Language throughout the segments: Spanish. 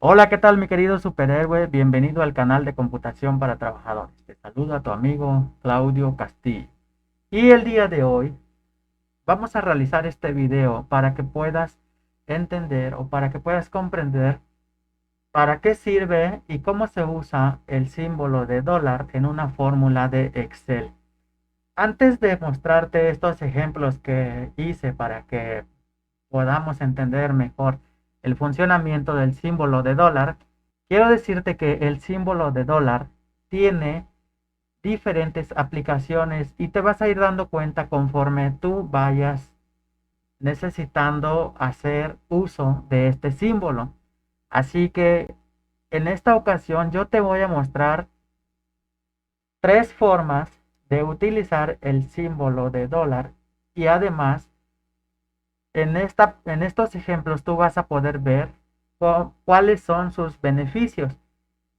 Hola, ¿qué tal mi querido superhéroe? Bienvenido al canal de computación para trabajadores. Te saluda tu amigo Claudio Castillo. Y el día de hoy vamos a realizar este video para que puedas entender o para que puedas comprender para qué sirve y cómo se usa el símbolo de dólar en una fórmula de Excel. Antes de mostrarte estos ejemplos que hice para que podamos entender mejor el funcionamiento del símbolo de dólar, quiero decirte que el símbolo de dólar tiene diferentes aplicaciones y te vas a ir dando cuenta conforme tú vayas necesitando hacer uso de este símbolo. Así que en esta ocasión yo te voy a mostrar tres formas de utilizar el símbolo de dólar y además en estos ejemplos tú vas a poder ver cuáles son sus beneficios,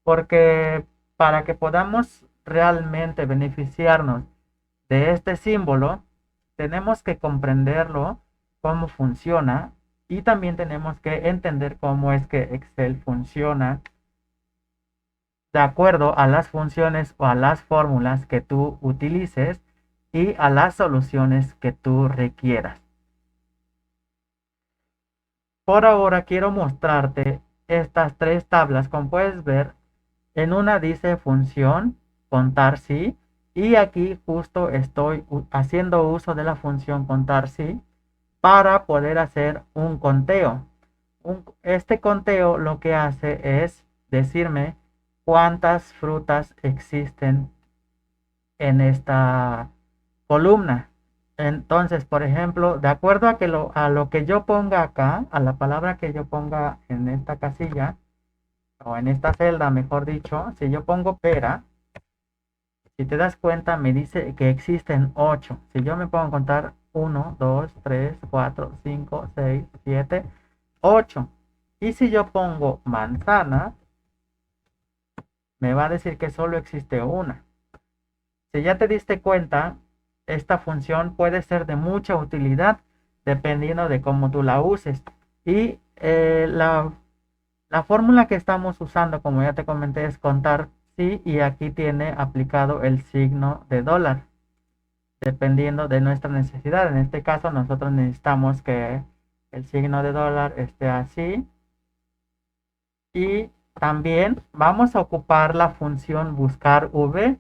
porque para que podamos realmente beneficiarnos de este símbolo, tenemos que comprenderlo, cómo funciona, y también tenemos que entender cómo es que Excel funciona de acuerdo a las funciones o a las fórmulas que tú utilices y a las soluciones que tú requieras. Por ahora quiero mostrarte estas tres tablas. Como puedes ver, en una dice función, contar sí, y aquí justo estoy haciendo uso de la función contar sí para poder hacer un conteo. Este conteo lo que hace es decirme cuántas frutas existen en esta columna. Entonces, por ejemplo, de acuerdo a lo que yo ponga acá, a la palabra que yo ponga en esta casilla, o en esta celda, mejor dicho, si yo pongo pera, si te das cuenta, me dice que existen 8. Si yo me pongo a contar uno, 2, 3, 4, 5, 6, 7, 8. Y si yo pongo manzana, me va a decir que solo existe una. Si ya te diste cuenta, esta función puede ser de mucha utilidad dependiendo de cómo tú la uses. Y la fórmula que estamos usando, como ya te comenté, es contar sí, y aquí tiene aplicado el signo de dólar, dependiendo de nuestra necesidad. En este caso, nosotros necesitamos que el signo de dólar esté así. Y también vamos a ocupar la función buscar v.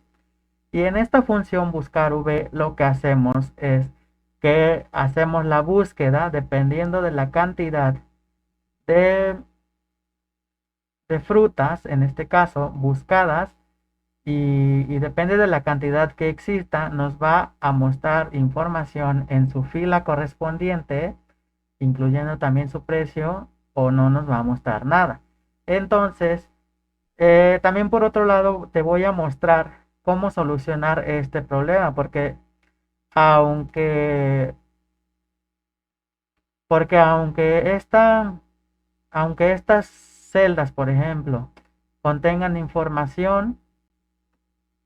Y en esta función buscar v lo que hacemos es que hacemos la búsqueda dependiendo de la cantidad de, de frutas, en este caso buscadas, y depende de la cantidad que exista, nos va a mostrar información en su fila correspondiente, incluyendo también su precio, o no nos va a mostrar nada. Entonces, también por otro lado, te voy a mostrar cómo solucionar este problema, aunque, porque aunque estas celdas, por ejemplo, contengan información,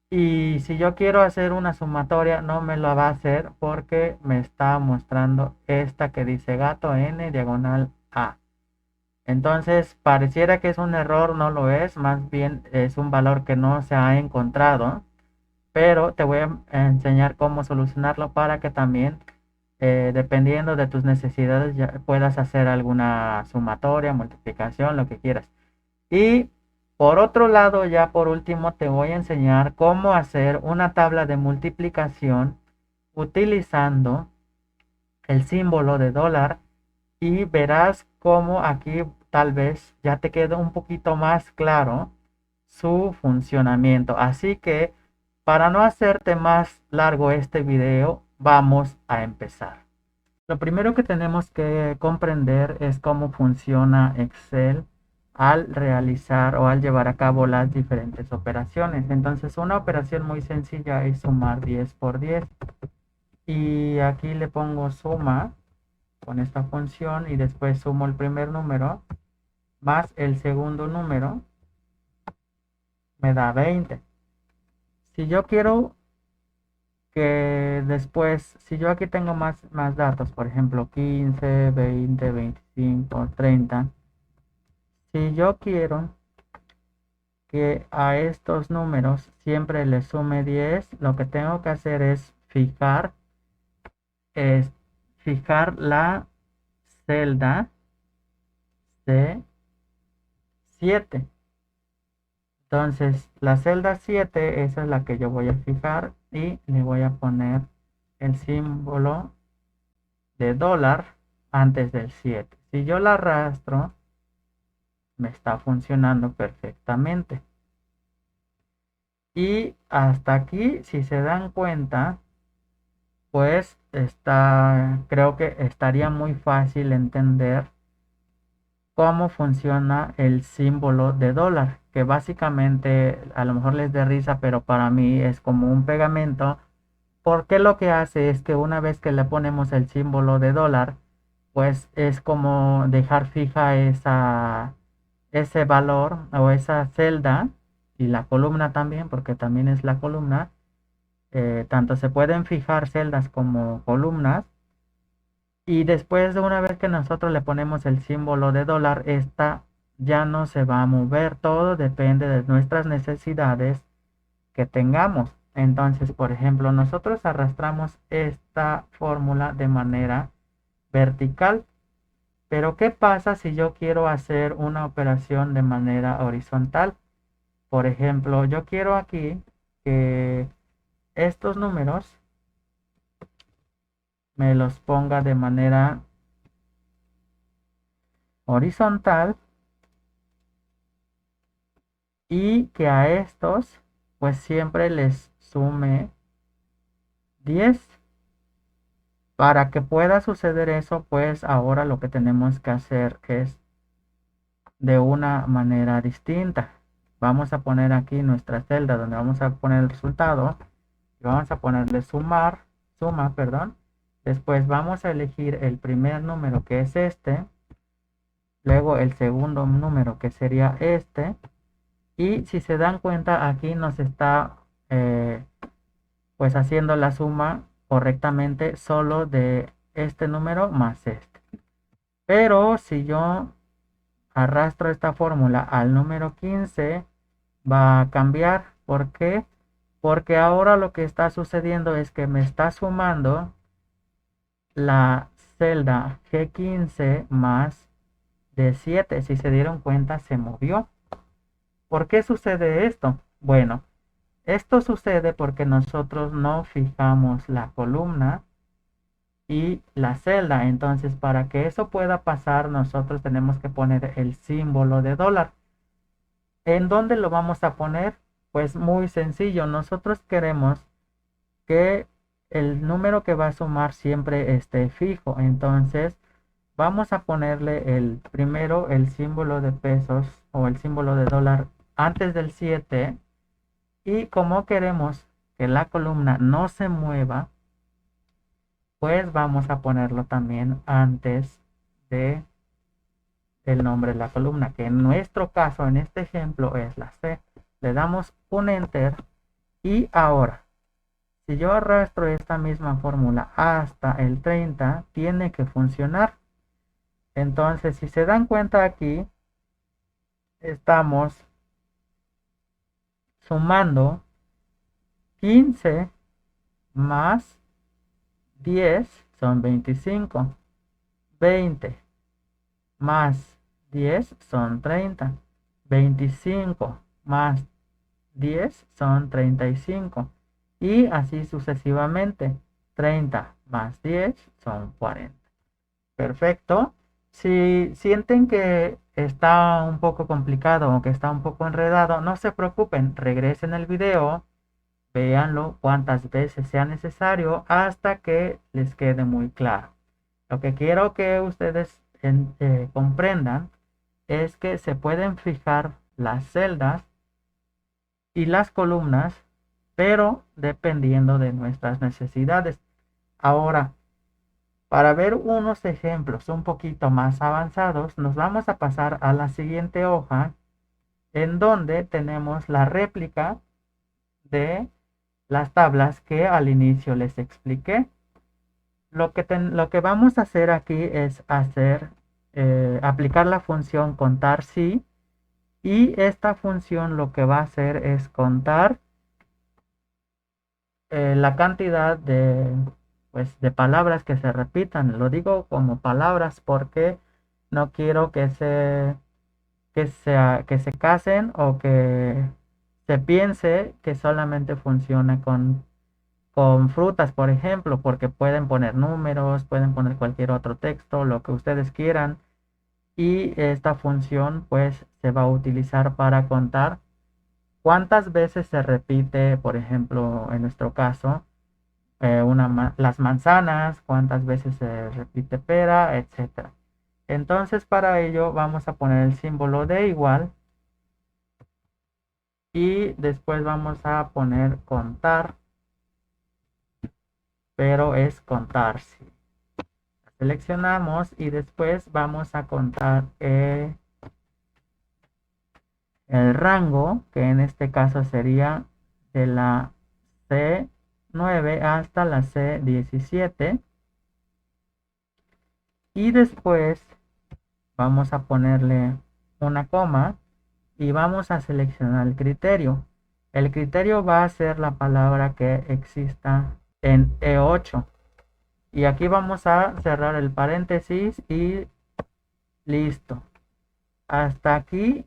y si yo quiero hacer una sumatoria, no me lo va a hacer porque me está mostrando esta que dice gato n diagonal a. Entonces, pareciera que es un error, no lo es, más bien es un valor que no se ha encontrado, pero te voy a enseñar cómo solucionarlo para que también, dependiendo de tus necesidades, ya puedas hacer alguna sumatoria, multiplicación, lo que quieras. Y por otro lado, ya por último, te voy a enseñar cómo hacer una tabla de multiplicación utilizando el símbolo de dólar, y verás cómo aquí tal vez ya te quede un poquito más claro su funcionamiento. Así que para no hacerte más largo este video, vamos a empezar. Lo primero que tenemos que comprender es cómo funciona Excel al realizar o al llevar a cabo las diferentes operaciones. Entonces, una operación muy sencilla es sumar 10 por 10. Y aquí le pongo suma con esta función y después sumo el primer número más el segundo número, me da 20. Si yo quiero que después, si yo aquí tengo más datos, por ejemplo 15, 20, 25, 30, Si yo quiero que a estos números siempre le sume 10, lo que tengo que hacer es fijar la celda C7. Entonces, la celda 7, esa es la que yo voy a fijar y le voy a poner el símbolo de dólar antes del 7. Si yo la arrastro, me está funcionando perfectamente. Y hasta aquí, si se dan cuenta, pues creo que estaría muy fácil entender cómo funciona el símbolo de dólar, que básicamente a lo mejor les dé risa, pero para mí es como un pegamento, porque lo que hace es que una vez que le ponemos el símbolo de dólar, pues es como dejar fija ese valor o esa celda y la columna también, porque también es la columna. Tanto se pueden fijar celdas como columnas. Y después de una vez que nosotros le ponemos el símbolo de dólar, esta ya no se va a mover. Todo depende de nuestras necesidades que tengamos. Entonces, por ejemplo, nosotros arrastramos esta fórmula de manera vertical. Pero ¿qué pasa si yo quiero hacer una operación de manera horizontal? Por ejemplo, yo quiero aquí que estos números me los ponga de manera horizontal y que a estos pues siempre les sume 10. Para que pueda suceder eso, pues ahora lo que tenemos que hacer es de una manera distinta. Vamos a poner aquí nuestra celda donde vamos a poner el resultado y vamos a ponerle suma, perdón. Después vamos a elegir el primer número, que es este, luego el segundo número, que sería este, y si se dan cuenta aquí nos está pues haciendo la suma correctamente solo de este número más este. Pero si yo arrastro esta fórmula al número 15, va a cambiar. ¿Por qué? Porque ahora lo que está sucediendo es que me está sumando la celda G15 más D7. Si se dieron cuenta, se movió. ¿Por qué sucede esto? Bueno, esto sucede porque nosotros no fijamos la columna y la celda. Entonces, para que eso pueda pasar, nosotros tenemos que poner el símbolo de dólar. ¿En dónde lo vamos a poner? Pues muy sencillo. Nosotros queremos que el número que va a sumar siempre esté fijo. Entonces, vamos a ponerle primero el símbolo de pesos o el símbolo de dólar antes del 7. Y como queremos que la columna no se mueva, pues vamos a ponerlo también antes de el nombre de la columna, que en nuestro caso, en este ejemplo, es la C. Le damos un enter y ahora, si yo arrastro esta misma fórmula hasta el 30, tiene que funcionar. Entonces, si se dan cuenta aquí, estamos sumando 15 más 10 son 25. 20 más 10 son 30. 25 más 10 son 35. Y así sucesivamente. 30 más 10 son 40. Perfecto. Si sienten que está un poco complicado o que está un poco enredado, no se preocupen. Regresen el video, véanlo cuantas veces sea necesario hasta que les quede muy claro. Lo que quiero que ustedes comprendan es que se pueden fijar las celdas y las columnas, pero dependiendo de nuestras necesidades. Ahora, para ver unos ejemplos un poquito más avanzados, nos vamos a pasar a la siguiente hoja, en donde tenemos la réplica de las tablas que al inicio les expliqué. Lo que vamos a hacer aquí es hacer aplicar la función contar sí, y esta función lo que va a hacer es contar la cantidad de, pues, de palabras que se repitan. Lo digo como palabras porque no quiero que se casen o que se piense que solamente funciona con frutas, por ejemplo, porque pueden poner números, pueden poner cualquier otro texto, lo que ustedes quieran. Y esta función pues se va a utilizar para contar cuántas veces se repite, por ejemplo, en nuestro caso, las manzanas, cuántas veces se repite pera, etcétera. Entonces, para ello vamos a poner el símbolo de igual y después vamos a poner contar, pero es contar, sí. Seleccionamos y después vamos a contar el rango, que en este caso sería de la C9 hasta la C17. Y después vamos a ponerle una coma y vamos a seleccionar el criterio. El criterio va a ser la palabra que exista en E8. Y aquí vamos a cerrar el paréntesis y listo. Hasta aquí,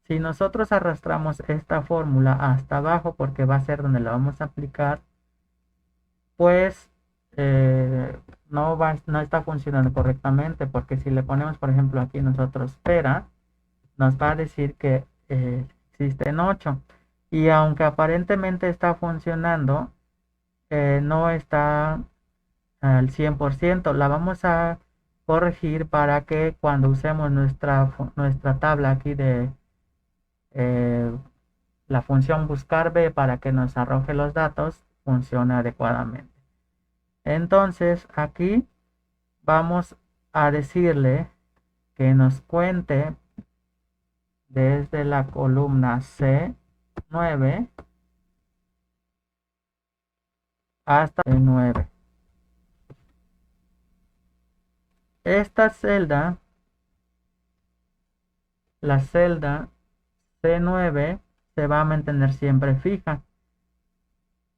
si nosotros arrastramos esta fórmula hasta abajo, porque va a ser donde la vamos a aplicar, pues no está funcionando correctamente, porque si le ponemos, por ejemplo, aquí nosotros pera, nos va a decir que existen 8. Y aunque aparentemente está funcionando, no está al 100%. La vamos a corregir para que cuando usemos nuestra tabla aquí de eh, la función buscar b para que nos arroje los datos, funcione adecuadamente. Entonces aquí vamos a decirle que nos cuente desde la columna C9 hasta C9. Esta celda, la celda C9, se va a mantener siempre fija,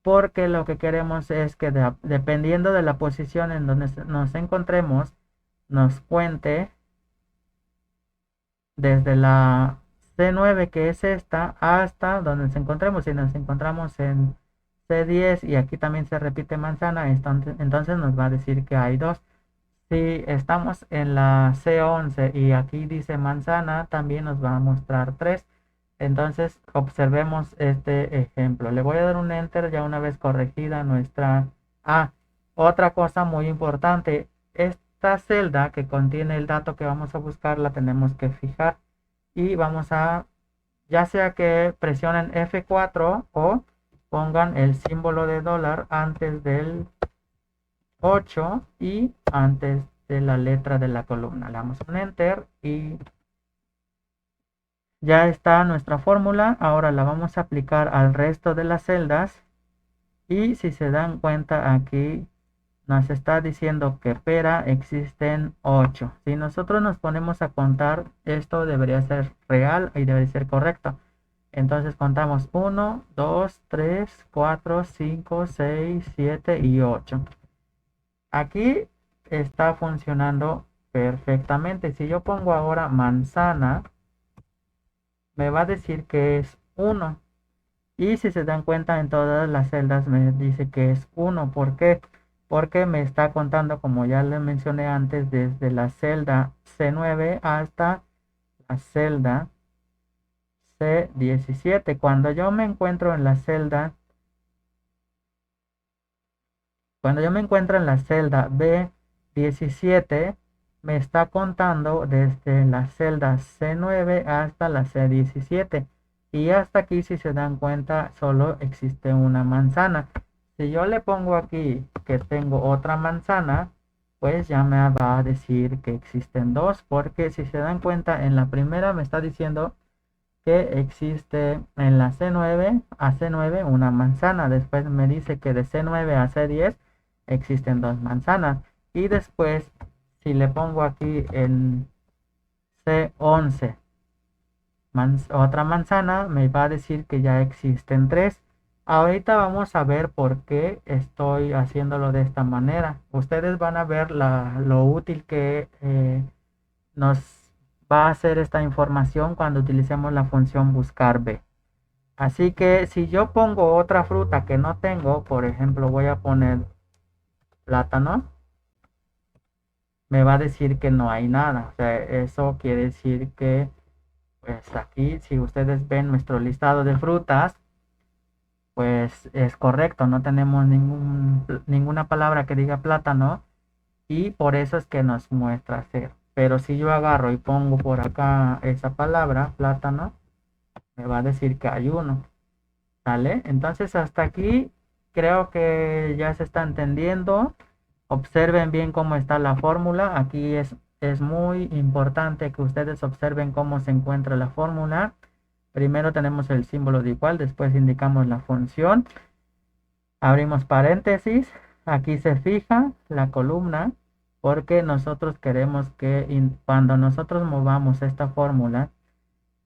porque lo que queremos es que dependiendo de la posición en donde nos encontremos, nos cuente desde la C9, que es esta, hasta donde nos encontremos. Si nos encontramos en C10 y aquí también se repite manzana, entonces nos va a decir que hay 2. Si estamos en la C11 y aquí dice manzana, también nos va a mostrar 3. Entonces observemos este ejemplo. Le voy a dar un enter ya una vez corregida nuestra... Otra cosa muy importante. Esta celda que contiene el dato que vamos a buscar la tenemos que fijar. Y vamos a... ya sea que presionen F4 o pongan el símbolo de dólar antes del 8 y antes de la letra de la columna. Le damos un enter y ya está nuestra fórmula. Ahora la vamos a aplicar al resto de las celdas y si se dan cuenta aquí nos está diciendo que pera existen 8. Si nosotros nos ponemos a contar, esto debería ser real y debería ser correcto. Entonces contamos 1, 2, 3, 4, 5, 6, 7 y 8. Aquí está funcionando perfectamente. Si yo pongo ahora manzana, me va a decir que es 1. Y si se dan cuenta, en todas las celdas me dice que es 1. ¿Por qué? Porque me está contando, como ya le mencioné antes, desde la celda C9 hasta la celda C17. Cuando yo me encuentro en la celda B17, me está contando desde la celda C9 hasta la C17. Y hasta aquí, si se dan cuenta, solo existe una manzana. Si yo le pongo aquí que tengo otra manzana, pues ya me va a decir que existen 2, porque si se dan cuenta, en la primera me está diciendo que existe en la C9 a C9 una manzana. Después me dice que de C9 a C10 existen 2 manzanas. Y después, si le pongo aquí en C11 otra manzana, me va a decir que ya existen tres. Ahorita vamos a ver por qué estoy haciéndolo de esta manera. Ustedes van a ver lo útil que nos va a hacer esta información cuando utilicemos la función buscar b. Así que si yo pongo otra fruta que no tengo, por ejemplo, voy a poner plátano, me va a decir que no hay nada. O sea, eso quiere decir que, pues aquí, si ustedes ven nuestro listado de frutas, pues es correcto, no tenemos ninguna palabra que diga plátano y por eso es que nos muestra cero. Pero si yo agarro y pongo por acá esa palabra, plátano, me va a decir que hay uno. ¿Sale? Entonces hasta aquí creo que ya se está entendiendo. Observen bien cómo está la fórmula. Aquí es muy importante que ustedes observen cómo se encuentra la fórmula. Primero tenemos el símbolo de igual, después indicamos la función. Abrimos paréntesis. Aquí se fija la columna porque nosotros queremos que cuando nosotros movamos esta fórmula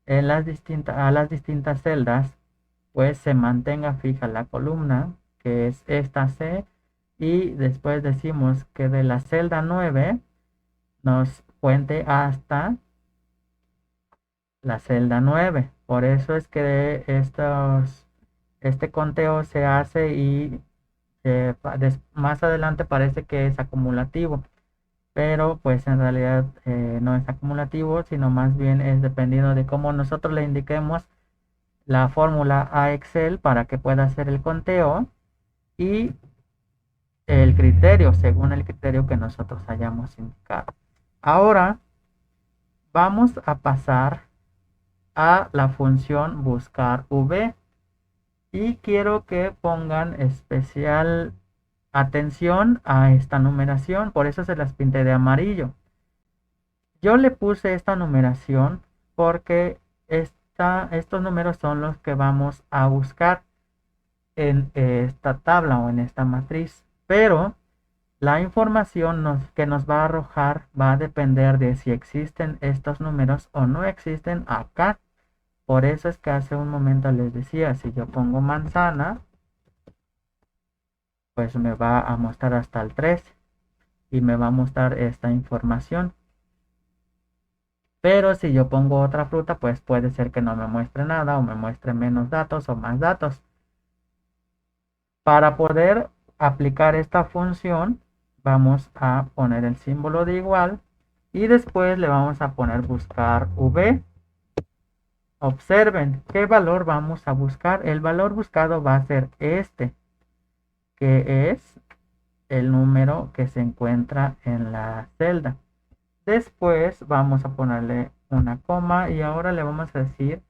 en a las distintas celdas, pues se mantenga fija la columna, que es esta C, y después decimos que de la celda 9 nos cuente hasta la celda 9. Por eso es que este conteo se hace y más adelante parece que es acumulativo, pero pues en realidad no es acumulativo, sino más bien es dependiendo de cómo nosotros le indiquemos la fórmula a Excel para que pueda hacer el conteo y el criterio, según el criterio que nosotros hayamos indicado. Ahora vamos a pasar a la función buscar v y quiero que pongan especial atención a esta numeración, por eso se las pinté de amarillo. Yo le puse esta numeración porque estos números son los que vamos a buscar en esta tabla o en esta matriz, pero la información que nos va a arrojar va a depender de si existen estos números o no existen acá. Por eso es que hace un momento les decía, si yo pongo manzana, pues me va a mostrar hasta el 3 y me va a mostrar esta información. Pero si yo pongo otra fruta, pues puede ser que no me muestre nada o me muestre menos datos o más datos. Para poder aplicar esta función, vamos a poner el símbolo de igual y después le vamos a poner buscar v. Observen qué valor vamos a buscar. El valor buscado va a ser este, que es el número que se encuentra en la celda. Después vamos a ponerle una coma y ahora le vamos a decir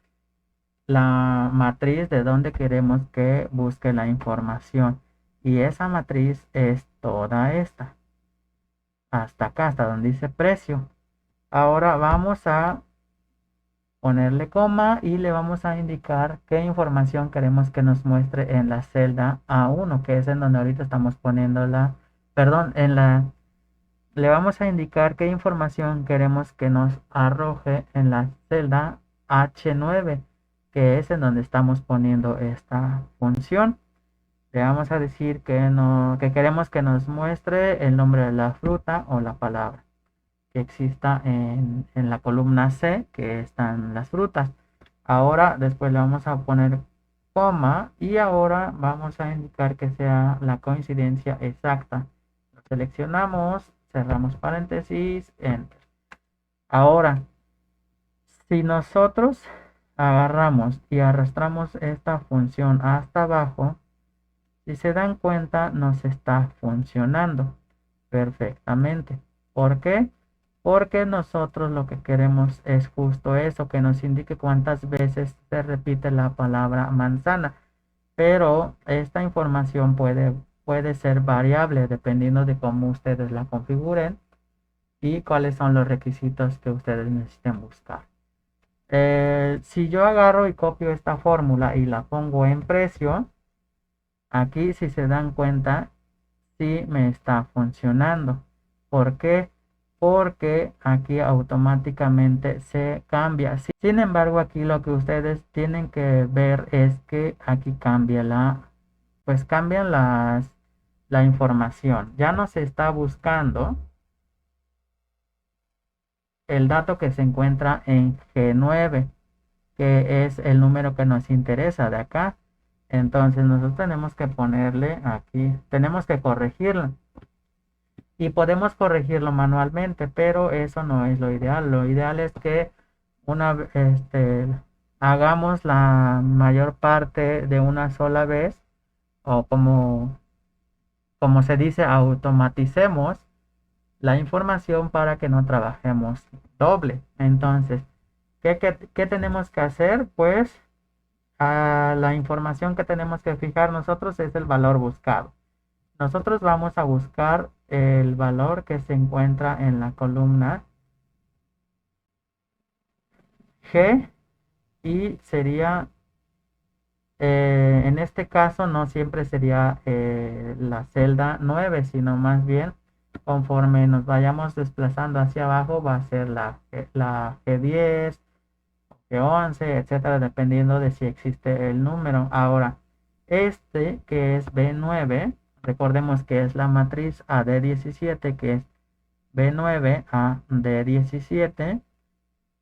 la matriz de donde queremos que busque la información. Y esa matriz es toda esta. Hasta acá, hasta donde dice precio. Ahora vamos a ponerle coma y le vamos a indicar qué información queremos que nos muestre en la celda A1, que es en donde ahorita estamos poniendo perdón, le vamos a indicar qué información queremos que nos arroje en la celda H9, que es en donde estamos poniendo esta función. Le vamos a decir que queremos que nos muestre el nombre de la fruta o la palabra que exista en la columna C, que están las frutas. Ahora después le vamos a poner coma y ahora vamos a indicar que sea la coincidencia exacta. Lo seleccionamos, cerramos paréntesis, enter. Ahora, si nosotros agarramos y arrastramos esta función hasta abajo, si se dan cuenta, nos está funcionando perfectamente. ¿Por qué? Porque nosotros lo que queremos es justo eso, que nos indique cuántas veces se repite la palabra manzana. Pero esta información puede ser variable dependiendo de cómo ustedes la configuren y cuáles son los requisitos que ustedes necesiten buscar. Si yo agarro y copio esta fórmula y la pongo en precio, aquí si se dan cuenta, sí me está funcionando. ¿Por qué? porque aquí automáticamente se cambia. Sin embargo, aquí lo que ustedes tienen que ver es que aquí cambia pues cambian la información. Ya no se está buscando el dato que se encuentra en G9, que es el número que nos interesa de acá. Entonces nosotros tenemos que ponerle aquí, tenemos que corregirlo. Y podemos corregirlo manualmente, pero eso no es lo ideal. Lo ideal es que hagamos la mayor parte de una sola vez, o como se dice, automaticemos la información para que no trabajemos doble. Entonces, ¿qué tenemos que hacer? Pues la información que tenemos que fijar nosotros es el valor buscado. Nosotros vamos a buscar el valor que se encuentra en la columna G y sería, en este caso no siempre sería la celda 9, sino más bien conforme nos vayamos desplazando hacia abajo va a ser la G10, G11, etcétera, dependiendo de si existe el número. Ahora, este que es B9, recordemos que es la matriz AD17, que es B9 a D17,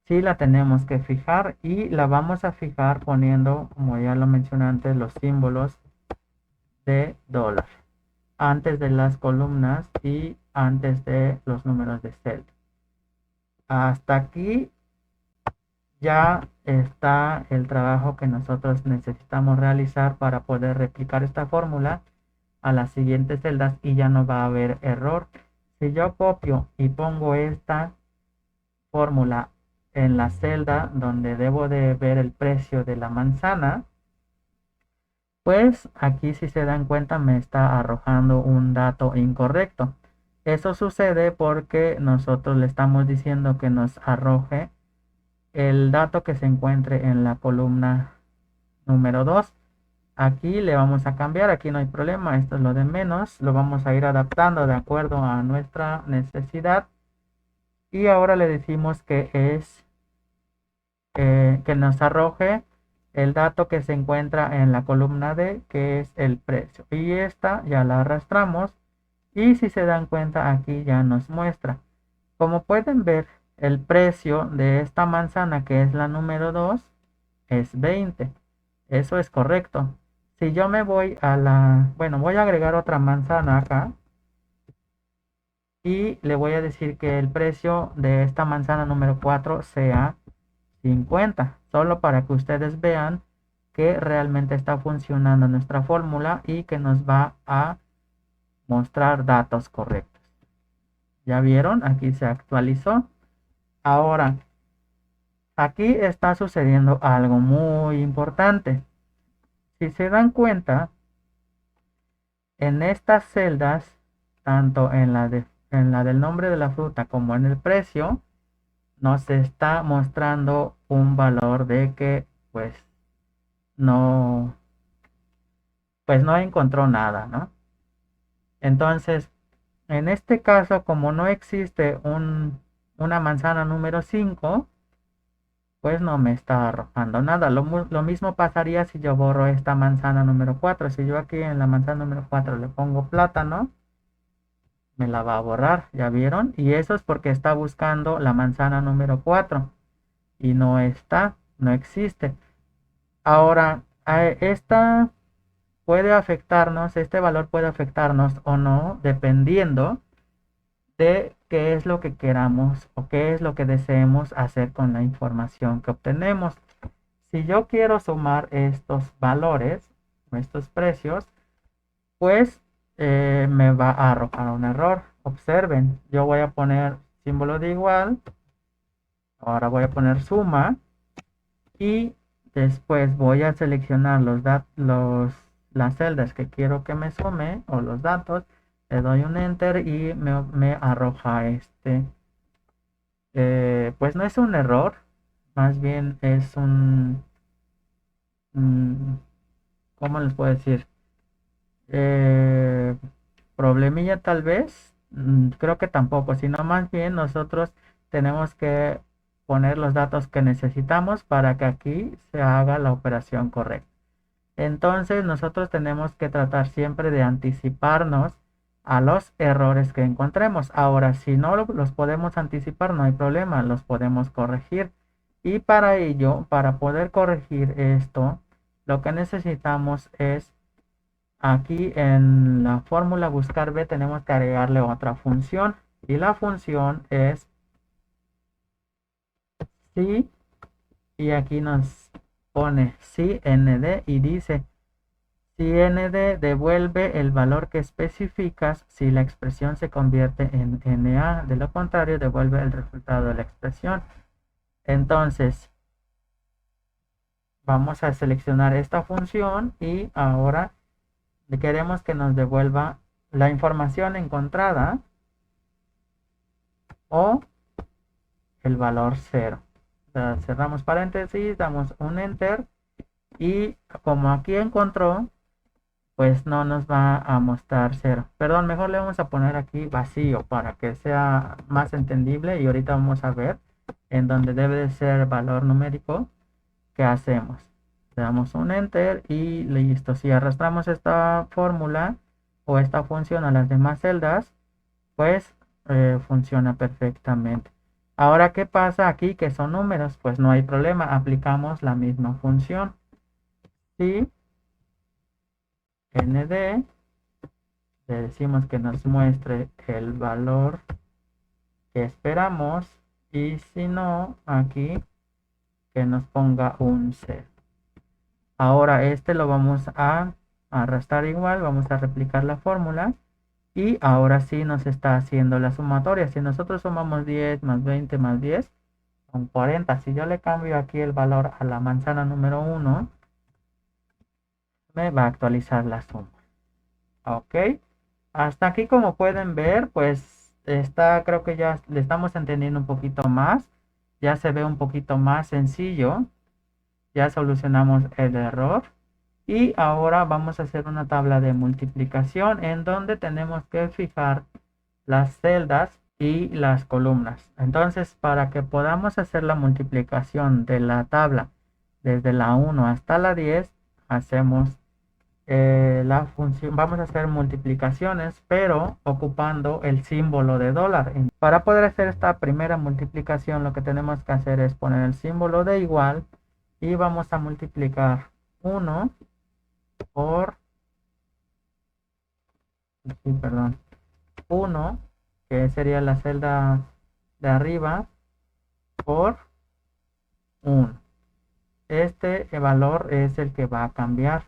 sí la tenemos que fijar y la vamos a fijar poniendo, como ya lo mencioné antes, los símbolos de dólar antes de las columnas y antes de los números de celda. Hasta aquí ya está el trabajo que nosotros necesitamos realizar para poder replicar esta fórmula a las siguientes celdas y ya no va a haber error. Si yo copio y pongo esta fórmula en la celda donde debo de ver el precio de la manzana, pues aquí si se dan cuenta me está arrojando un dato incorrecto. Eso sucede porque nosotros le estamos diciendo que nos arroje el dato que se encuentre en la columna número 2. Aquí le vamos a cambiar, aquí no hay problema, esto es lo de menos, lo vamos a ir adaptando de acuerdo a nuestra necesidad. Y ahora le decimos que es que nos arroje el dato que se encuentra en la columna D, que es el precio. Y esta ya la arrastramos y si se dan cuenta aquí ya nos muestra. Como pueden ver, el precio de esta manzana, que es la número 2, es 20. Eso es correcto. Si yo me voy bueno, voy a agregar otra manzana acá y le voy a decir que el precio de esta manzana número 4 sea 50, solo para que ustedes vean que realmente está funcionando nuestra fórmula y que nos va a mostrar datos correctos. ¿Ya vieron? Aquí se actualizó. Ahora, aquí está sucediendo algo muy importante. Si se dan cuenta, en estas celdas, tanto en la del nombre de la fruta como en el precio, nos está mostrando un valor de que pues no, pues no encontró nada, ¿no? Entonces, en este caso, como no existe una manzana número 5, pues no me está arrojando nada. Lo mismo pasaría si yo borro esta manzana número 4. Si yo aquí en la manzana número 4 le pongo plátano, me la va a borrar, ¿ya vieron? Y eso es porque está buscando la manzana número 4 y no está, no existe. Ahora, esta puede afectarnos, este valor puede afectarnos o no, dependiendo de qué es lo que queramos o qué es lo que deseemos hacer con la información que obtenemos. Si yo quiero sumar estos valores, estos precios, pues me va a arrojar un error. Observen, yo voy a poner símbolo de igual, ahora voy a poner suma y después voy a seleccionar las celdas que quiero que me sume o los datos, le doy un enter y me arroja pues no es un error, más bien es mm, ¿cómo les puedo decir? Eh, Problemilla tal vez, Creo que tampoco, sino más bien nosotros tenemos que poner los datos que necesitamos para que aquí se haga la operación correcta. Entonces nosotros tenemos que tratar siempre de anticiparnos a los errores que encontremos. Ahora, si no los podemos anticipar, no hay problema, los podemos corregir. Y para ello, para poder corregir esto, lo que necesitamos es aquí en la fórmula buscar b tenemos que agregarle otra función. Y la función es si, y aquí nos pone si nd y dice si nd devuelve el valor que especificas si la expresión se convierte en na, de lo contrario devuelve el resultado de la expresión. Entonces vamos a seleccionar esta función y ahora queremos que nos devuelva la información encontrada o el valor 0. Cerramos paréntesis, damos un enter y como aquí encontró, pues no nos va a mostrar 0. Perdón, mejor le vamos a poner aquí vacío para que sea más entendible y ahorita vamos a ver en donde debe de ser valor numérico. ¿Qué hacemos? Le damos un enter y listo. Si arrastramos esta fórmula o esta función a las demás celdas, pues funciona perfectamente. Ahora, ¿qué pasa aquí? Que son números, pues no hay problema, aplicamos la misma función. Si nd, le decimos que nos muestre el valor que esperamos y si no, aquí que nos ponga un 0. Ahora este lo vamos a arrastrar igual, vamos a replicar la fórmula y ahora sí nos está haciendo la sumatoria. Si nosotros sumamos 10 más 20 más 10, son 40. Si yo le cambio aquí el valor a la manzana número 1, me va a actualizar la suma. Ok. Hasta aquí, como pueden ver, pues creo que ya le estamos entendiendo un poquito más. Ya se ve un poquito más sencillo. Ya solucionamos el error. Y ahora vamos a hacer una tabla de multiplicación en donde tenemos que fijar las celdas y las columnas. Entonces, para que podamos hacer la multiplicación de la tabla desde la 1 hasta la 10, hacemos la función, vamos a hacer multiplicaciones, pero ocupando el símbolo de dólar. Para poder hacer esta primera multiplicación, lo que tenemos que hacer es poner el símbolo de igual y vamos a multiplicar 1 por, sí, perdón, 1, que sería la celda de arriba, por 1. Este valor es el que va a cambiar.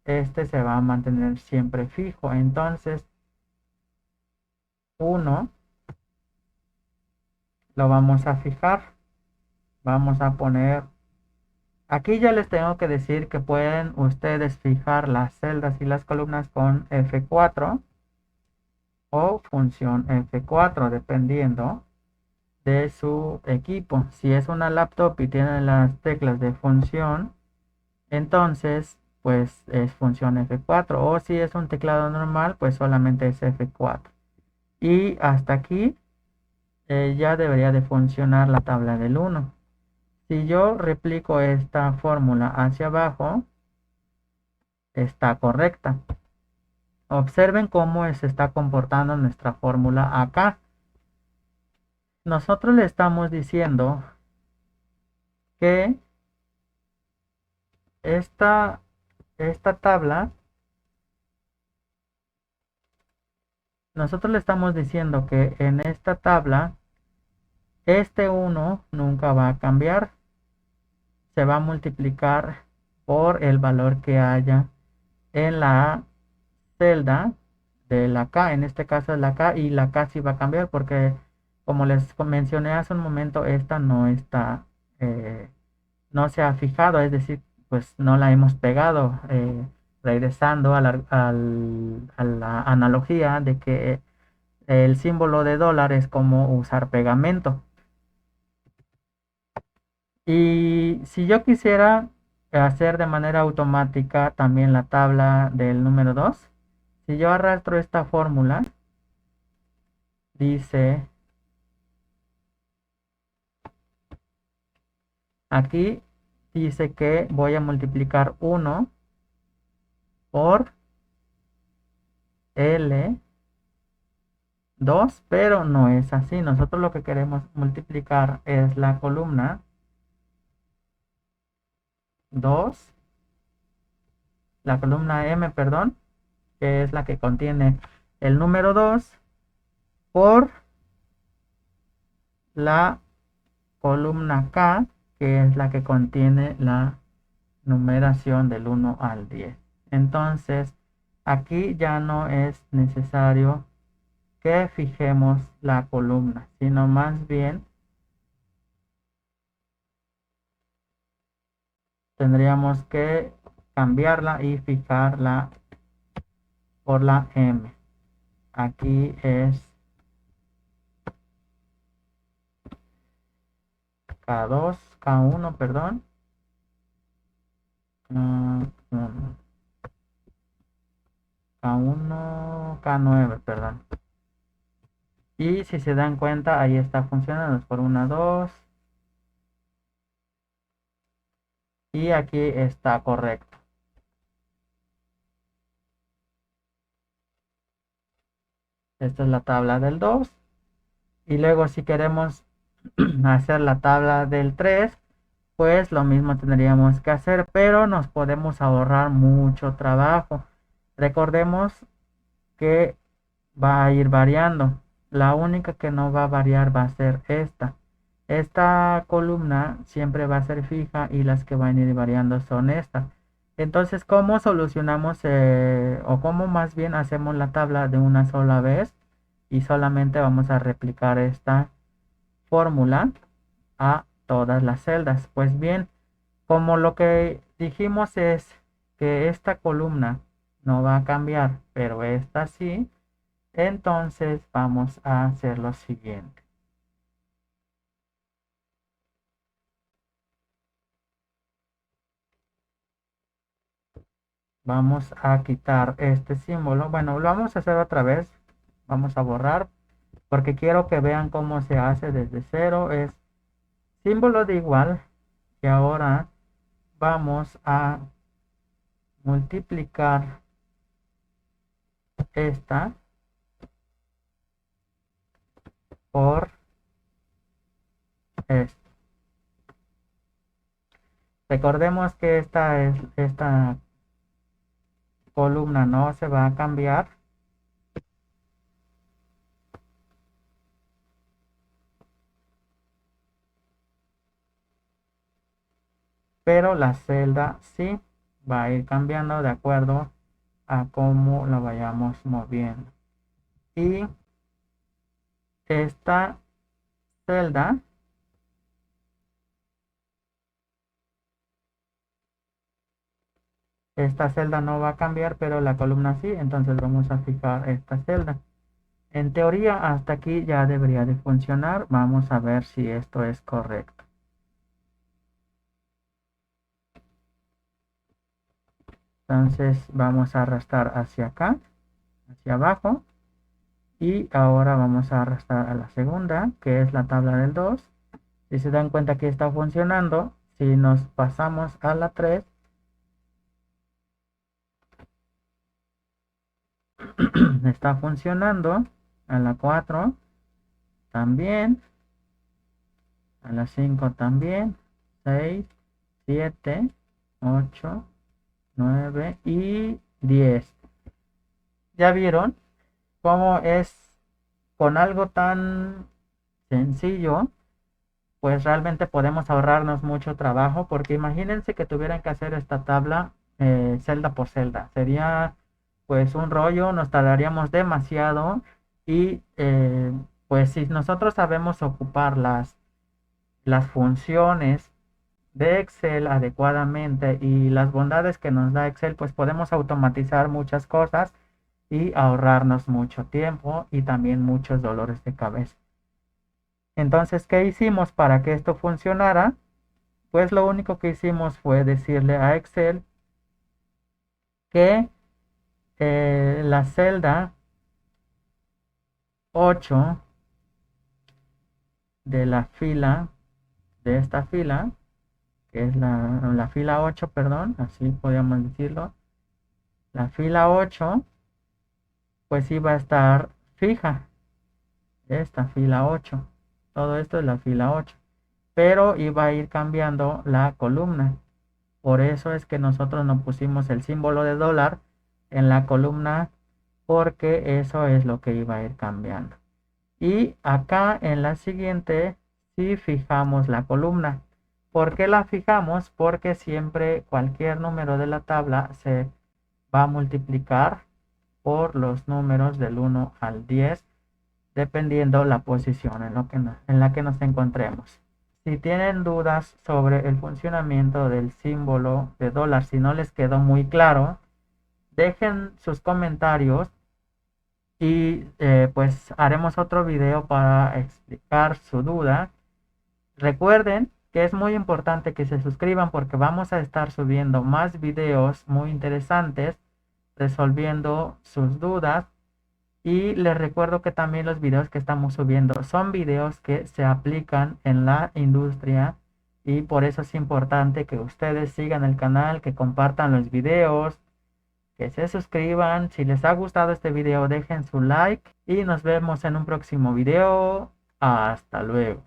Este se va a mantener siempre fijo. Entonces, 1 lo vamos a fijar. Vamos a poner... Aquí ya les tengo que decir que pueden ustedes fijar las celdas y las columnas con F4 o función F4, dependiendo de su equipo. Si es una laptop y tiene las teclas de función, entonces pues es función F4, o si es un teclado normal, pues solamente es F4. Y hasta aquí ya debería de funcionar la tabla del 1. Si yo replico esta fórmula hacia abajo, está correcta. Observen cómo se está comportando nuestra fórmula acá. Nosotros le estamos diciendo que esta tabla, nosotros le estamos diciendo que en esta tabla, este 1 nunca va a cambiar. Se va a multiplicar por el valor que haya en la celda de la K, en este caso es la K, y la K sí va a cambiar porque como les mencioné hace un momento, esta no está, no se ha fijado, es decir, pues no la hemos pegado, regresando a la analogía de que el símbolo de dólar es como usar pegamento. Y si yo quisiera hacer de manera automática también la tabla del número 2, si yo arrastro esta fórmula dice, aquí dice que voy a multiplicar 1 por L2, pero no es así. Nosotros lo que queremos multiplicar es la columna 2, la columna M, perdón, que es la que contiene el número 2, por la columna K, que es la que contiene la numeración del 1 al 10. Entonces, aquí ya no es necesario que fijemos la columna, sino más bien tendríamos que cambiarla y fijarla por la M. Aquí es K2, K1, perdón. K1, K9, perdón. Y si se dan cuenta, ahí está funcionando. Es por 1, 2. Y aquí está correcto. Esta es la tabla del 2. Y luego si queremos hacer la tabla del 3, pues lo mismo tendríamos que hacer, pero nos podemos ahorrar mucho trabajo. Recordemos que va a ir variando. La única que no va a variar va a ser esta. Esta columna siempre va a ser fija y las que van a ir variando son estas. Entonces, ¿cómo solucionamos o cómo más bien hacemos la tabla de una sola vez? Y solamente vamos a replicar esta fórmula a todas las celdas. Pues bien, como lo que dijimos es que esta columna no va a cambiar, pero esta sí, entonces vamos a hacer lo siguiente. Vamos a quitar este símbolo. Bueno, lo vamos a hacer otra vez. Vamos a borrar porque quiero que vean cómo se hace desde cero. Es símbolo de igual. Y ahora vamos a multiplicar esta por esta. Recordemos que esta columna no se va a cambiar, pero la celda sí va a ir cambiando de acuerdo a cómo la vayamos moviendo. Y esta celda no va a cambiar, pero la columna sí, entonces vamos a fijar esta celda. En teoría hasta aquí ya debería de funcionar. Vamos a ver si esto es correcto. Entonces vamos a arrastrar hacia acá, hacia abajo. Y ahora vamos a arrastrar a la segunda, que es la tabla del 2. Si se dan cuenta que está funcionando, si nos pasamos a la 3, está funcionando. A la 4 también. A la 5 también. 6, 7, 8, 9 y 10. ¿Ya vieron cómo es con algo tan sencillo? Pues realmente podemos ahorrarnos mucho trabajo, porque imagínense que tuvieran que hacer esta tabla celda por celda. Sería pues un rollo, nos tardaríamos demasiado y pues si nosotros sabemos ocupar las funciones de Excel adecuadamente y las bondades que nos da Excel, pues podemos automatizar muchas cosas y ahorrarnos mucho tiempo y también muchos dolores de cabeza. Entonces, ¿qué hicimos para que esto funcionara? Pues lo único que hicimos fue decirle a Excel que la celda 8 de la fila, de esta fila, que es la fila 8, perdón, así podríamos decirlo. La fila 8 pues iba a estar fija, esta fila 8. Todo esto es la fila 8, pero iba a ir cambiando la columna. Por eso es que nosotros no pusimos el símbolo de dólar en la columna, porque eso es lo que iba a ir cambiando. Y acá en la siguiente sí fijamos la columna. ¿Por qué la fijamos? Porque siempre cualquier número de la tabla se va a multiplicar por los números del 1 al 10, dependiendo la posición en la que nos encontremos. Si tienen dudas sobre el funcionamiento del símbolo de dólar, si no les quedó muy claro, dejen sus comentarios y pues haremos otro video para explicar su duda. Recuerden que es muy importante que se suscriban porque vamos a estar subiendo más videos muy interesantes resolviendo sus dudas. Y les recuerdo que también los videos que estamos subiendo son videos que se aplican en la industria, y por eso es importante que ustedes sigan el canal, que compartan los videos, que se suscriban. Si les ha gustado este video, dejen su like y nos vemos en un próximo video. Hasta luego.